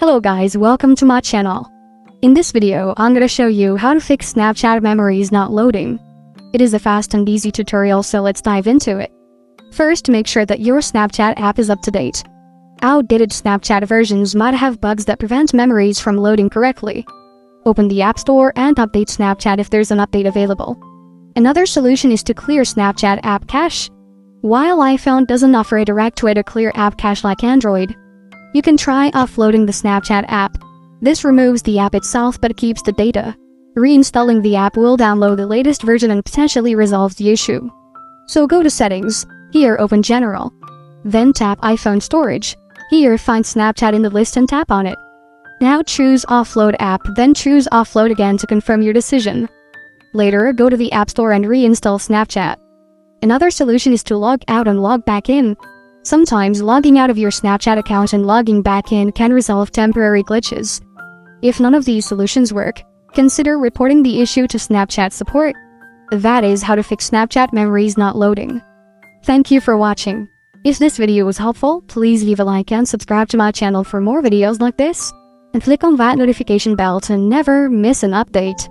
Hello guys, welcome to my channel. In this video, I'm gonna show you how to fix Snapchat memories not loading. It is a fast and easy tutorial, so let's dive into it. First, make sure that your Snapchat app is up to date. Outdated Snapchat versions might have bugs that prevent memories from loading correctly. Open the App Store and update Snapchat if there's an update available. Another solution is to clear Snapchat app cache. While iPhone doesn't offer a direct way to clear app cache like Android, you can try offloading the Snapchat app. This removes the app itself but keeps the data. Reinstalling the app will download the latest version and potentially resolve the issue. So go to Settings. Here, open General. Then tap iPhone Storage. Here, find Snapchat in the list and tap on it. Now choose Offload App, then choose Offload again to confirm your decision. Later, go to the App Store and reinstall Snapchat. Another solution is to log out and log back in. Sometimes logging out of your Snapchat account and logging back in can resolve temporary glitches. If none of these solutions work, consider reporting the issue to Snapchat support. That is how to fix Snapchat memories not loading. Thank you for watching. If this video was helpful, please leave a like and subscribe to my channel for more videos like this. And click on that notification bell to never miss an update.